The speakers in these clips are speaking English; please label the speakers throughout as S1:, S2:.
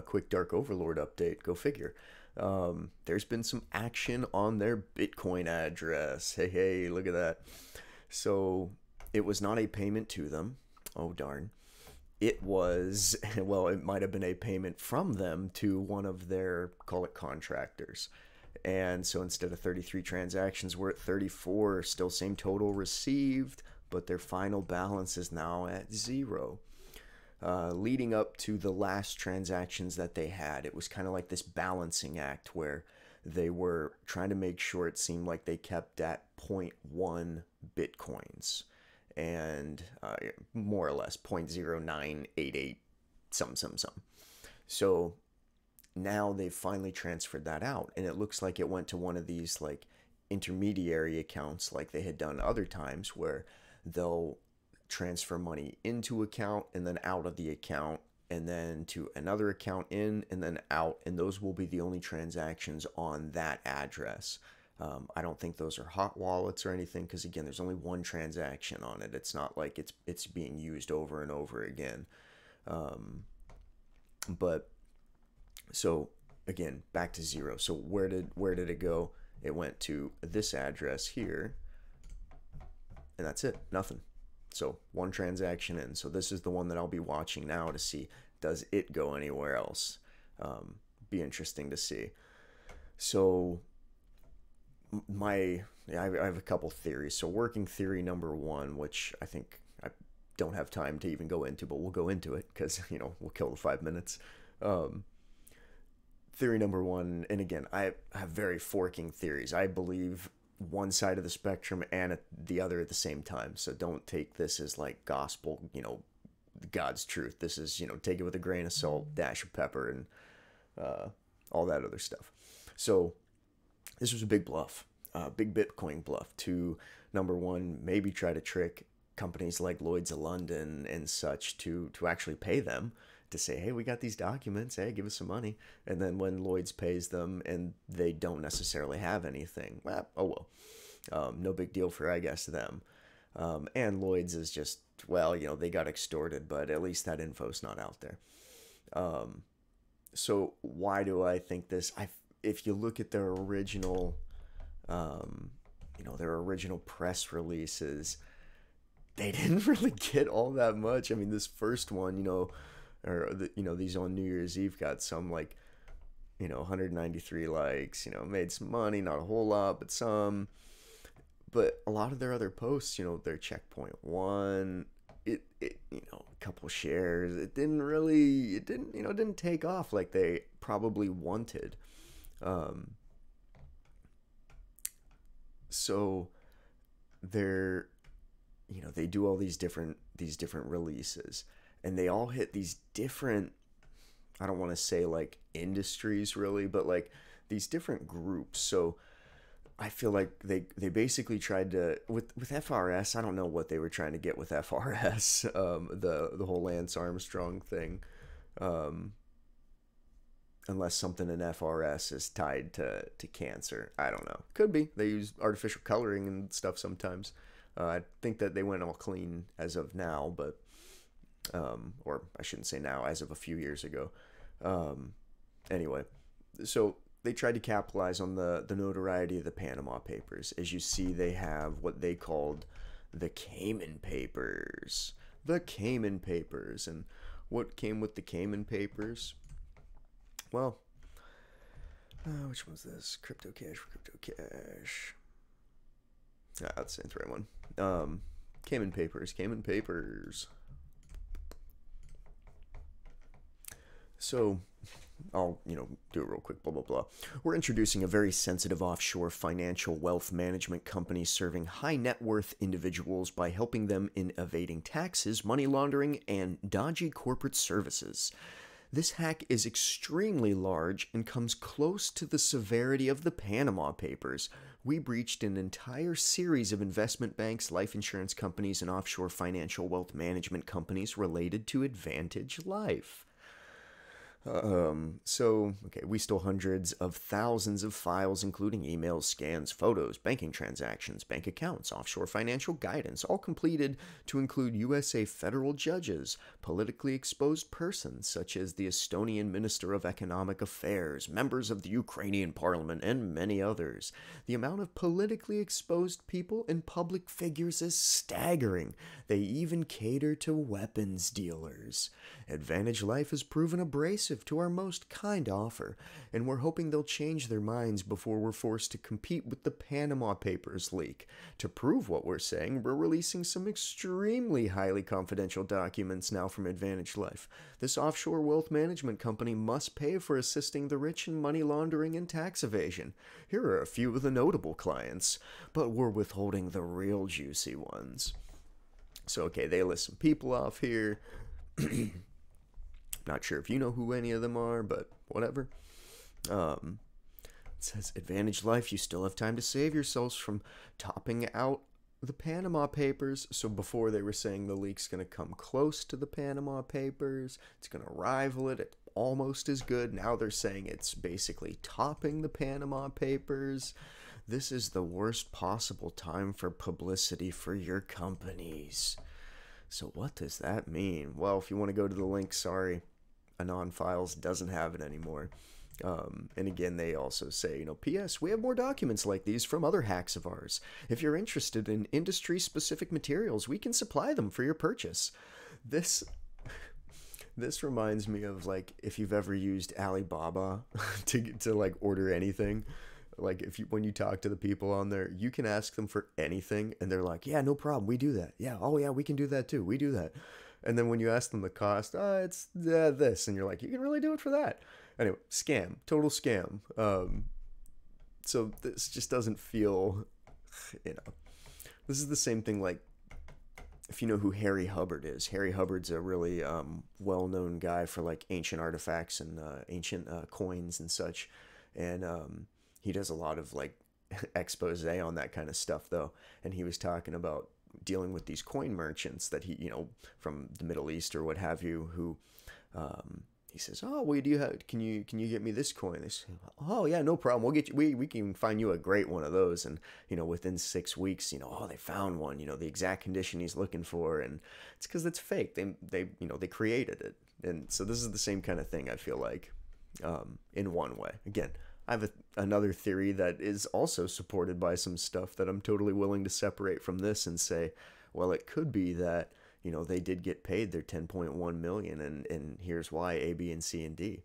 S1: Quick Dark Overlord update. Go figure. There's been some action on their Bitcoin address. Look at that. So it was not a payment to them. Oh, darn. It was, well, it might have been a payment from them to one of their, call it contractors. And so instead of 33 transactions, we're at 34. Still same total received, but their final balance is now at zero. Leading up to the last transactions that they had, it was kind of like this balancing act where they were trying to make sure it seemed like they kept at zero point 0.1 bitcoins and more or less 0.0988 some. So now they've finally transferred that out, and it looks like it went to one of these like intermediary accounts like they had done other times where they'll transfer money into account and then out of the account and then to another account in and then out, and those will be the only transactions on that address. I don't think those are hot wallets or anything because again there's only one transaction on it. It's not like it's being used over and over again. But so again, back to zero. So where did it go? It went to this address here, and that's it. Nothing. So one transaction in. So this is the one that I'll be watching now to see, does it go anywhere else? Be interesting to see. So I have a couple theories. So working theory number one, which I think I don't have time to even go into, but we'll go into it because we'll kill the 5 minutes. Theory number one, and again, I have very forking theories. I believe one side of the spectrum and the other at the same time. So don't take this as like gospel, God's truth. This is, take it with a grain of salt, dash of pepper, and all that other stuff. So this was a big bluff, big Bitcoin bluff to, number one, maybe try to trick companies like Lloyd's of London and such to actually pay them, to say, hey, we got these documents, hey, give us some money. And then when Lloyd's pays them and they don't necessarily have anything, well, oh well. No big deal for, I guess, them. And Lloyd's is just, well, they got extorted, but at least that info's not out there. So why do I think this? If you look at their original, their original press releases, they didn't really get all that much. I mean, this first one, these on New Year's Eve got some 193 likes, made some money, not a whole lot, but some. But a lot of their other posts, their checkpoint one, a couple shares, it didn't take off like they probably wanted. So they're, they do all these different releases, and they all hit these different, I don't want to say like industries really, but like these different groups. So I feel like they basically tried to, with FRS, I don't know what they were trying to get with FRS, the whole Lance Armstrong thing, unless something in FRS is tied to cancer. I don't know. Could be. They use artificial coloring and stuff sometimes. I think that they went all clean as of now, but or I shouldn't say now, as of a few years ago. Anyway, so they tried to capitalize on the notoriety of the Panama Papers. As you see, they have what they called the Cayman Papers. The Cayman Papers. And what came with the Cayman Papers? Well, which one's this? Crypto Cash. That's the right one. Cayman Papers. So I'll, do it real quick, blah, blah, blah. We're introducing a very sensitive offshore financial wealth management company serving high net worth individuals by helping them in evading taxes, money laundering, and dodgy corporate services. This hack is extremely large and comes close to the severity of the Panama Papers. We breached an entire series of investment banks, life insurance companies, and offshore financial wealth management companies related to Advantage Life. Okay, we stole hundreds of thousands of files, including emails, scans, photos, banking transactions, bank accounts, offshore financial guidance, all completed to include USA federal judges, politically exposed persons such as the Estonian Minister of Economic Affairs, members of the Ukrainian parliament, and many others. The amount of politically exposed people and public figures is staggering. They even cater to weapons dealers. Advantage Life has proven abrasive to our most kind offer, and we're hoping they'll change their minds before we're forced to compete with the Panama Papers leak. To prove what we're saying, we're releasing some extremely highly confidential documents now from Advantage Life. This offshore wealth management company must pay for assisting the rich in money laundering and tax evasion. Here are a few of the notable clients, but we're withholding the real juicy ones. So, okay, they list some people off here. Not sure if you know who any of them are, but whatever. It says, Advantage Life, you still have time to save yourselves from topping out the Panama Papers. So before they were saying the leak's going to come close to the Panama Papers, it's going to rival it, it's almost as good. Now they're saying it's basically topping the Panama Papers. This is the worst possible time for publicity for your companies. So what does that mean? Well, if you want to go to the link, sorry, Anon Files doesn't have it anymore. And again, they also say, P.S. We have more documents like these from other hacks of ours. If you're interested in industry-specific materials, we can supply them for your purchase. This reminds me of, like, if you've ever used Alibaba to like order anything. Like, when you talk to the people on there, you can ask them for anything, and they're like, yeah, no problem, we do that. Yeah, oh yeah, we can do that too, we do that. And then when you ask them the cost, it's this, and you're like, you can really do it for that. Anyway, scam, total scam. So this just doesn't feel, this is the same thing, like, if you know who Harry Hubbard is. Harry Hubbard's a really well-known guy for, like, ancient artifacts and ancient coins and such. And he does a lot of, like, expose on that kind of stuff, though. And he was talking about dealing with these coin merchants that he, from the Middle East or what have you, who he says, oh, well, can you get me this coin? They say, oh yeah, no problem, we'll get you, we can find you a great one of those. And within 6 weeks, oh, they found one, the exact condition he's looking for. And it's because it's fake. They created it. And so this is the same kind of thing, I feel like, in one way. Again, I have another theory that is also supported by some stuff that I'm totally willing to separate from this and say, well, it could be that, they did get paid their 10.1 million, and here's why, A, B, and C, and D.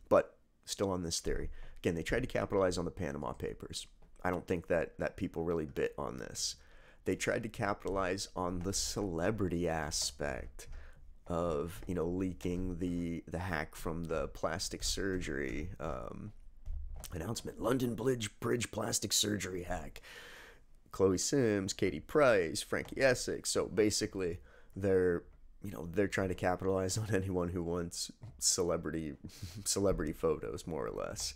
S1: But still on this theory, again, they tried to capitalize on the Panama Papers. I don't think that people really bit on this. They tried to capitalize on the celebrity aspect of, leaking the hack from the plastic surgery announcement. London Bridge plastic surgery hack. Chloe Sims, Katie Price, Frankie Essex. So basically, they're trying to capitalize on anyone who wants celebrity photos, more or less.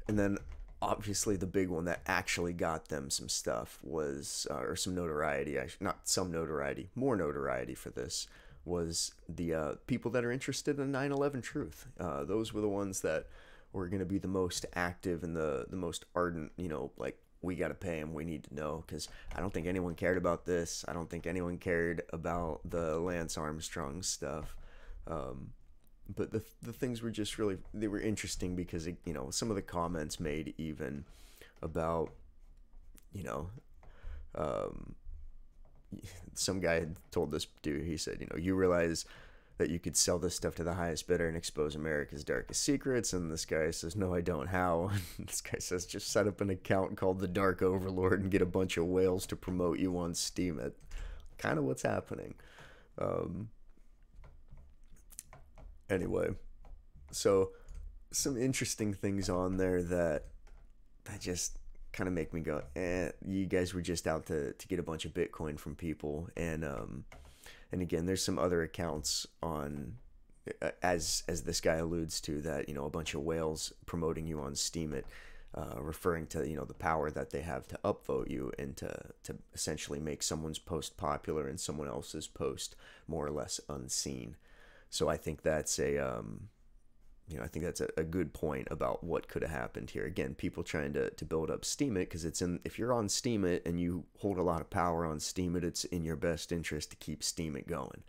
S1: And then obviously the big one that actually got them some stuff was, or some notoriety, not some notoriety, more notoriety for this, was the people that are interested in 9/11 truth. Those were the ones that were going to be the most active and the most ardent, like, we got to pay him, we need to know, because I don't think anyone cared about this. I don't think anyone cared about the Lance Armstrong stuff. But the things were just really, they were interesting because, some of the comments made even about, some guy had told this dude, he said, you realize that you could sell this stuff to the highest bidder and expose America's darkest secrets. And this guy says, no, I don't. How? And this guy says, just set up an account called the Dark Overlord and get a bunch of whales to promote you on Steam. It kind of what's happening. Anyway, so some interesting things on there that just kind of make me go, you guys were just out to get a bunch of Bitcoin from people. And again, there's some other accounts on, as this guy alludes to, that, a bunch of whales promoting you on Steemit, referring to, the power that they have to upvote you and to essentially make someone's post popular and someone else's post more or less unseen. So I think that's I think that's a good point about what could have happened here. Again, people trying to build up Steemit, because if you're on Steemit and you hold a lot of power on Steemit, it's in your best interest to keep Steemit going.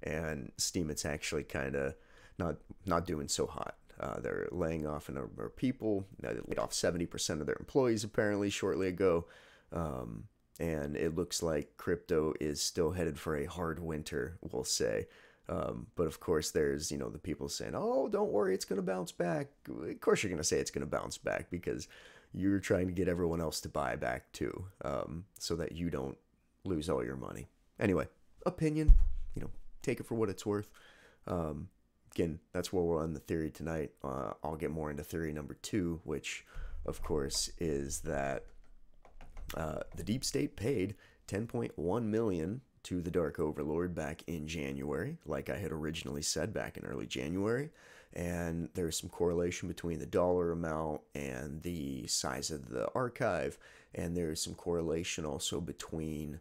S1: And Steemit's actually kind of not doing so hot. They're laying off a number of people. They laid off 70% of their employees apparently shortly ago. And it looks like crypto is still headed for a hard winter, we'll say. But of course, there's, the people saying, oh, don't worry, it's going to bounce back. Of course, you're going to say it's going to bounce back because you're trying to get everyone else to buy back too, so that you don't lose all your money. Anyway, opinion, take it for what it's worth. Again, that's where we're on the theory tonight. I'll get more into theory number 2, which, of course, is that the deep state paid $10.1 million to the Dark Overlord back in January, like I had originally said back in early January. And there's some correlation between the dollar amount and the size of the archive. And there's some correlation also between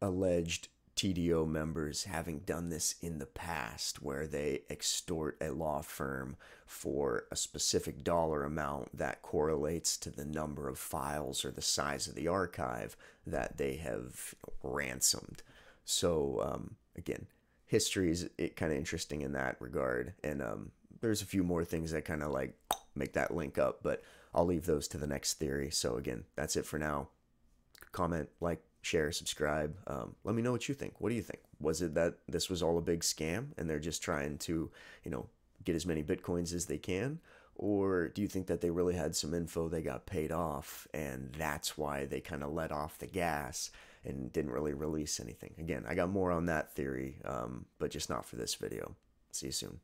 S1: alleged TDO members having done this in the past, where they extort a law firm for a specific dollar amount that correlates to the number of files or the size of the archive that they have ransomed. So again, history is kind of interesting in that regard, and there's a few more things that kind of like make that link up, but I'll leave those to the next theory. So again, that's it for now. Comment, like, share, subscribe. Let me know what you think. What do you think? Was it that this was all a big scam and they're just trying to, get as many Bitcoins as they can? Or do you think that they really had some info, they got paid off, and that's why they kind of let off the gas and didn't really release anything? Again, I got more on that theory, but just not for this video. See you soon.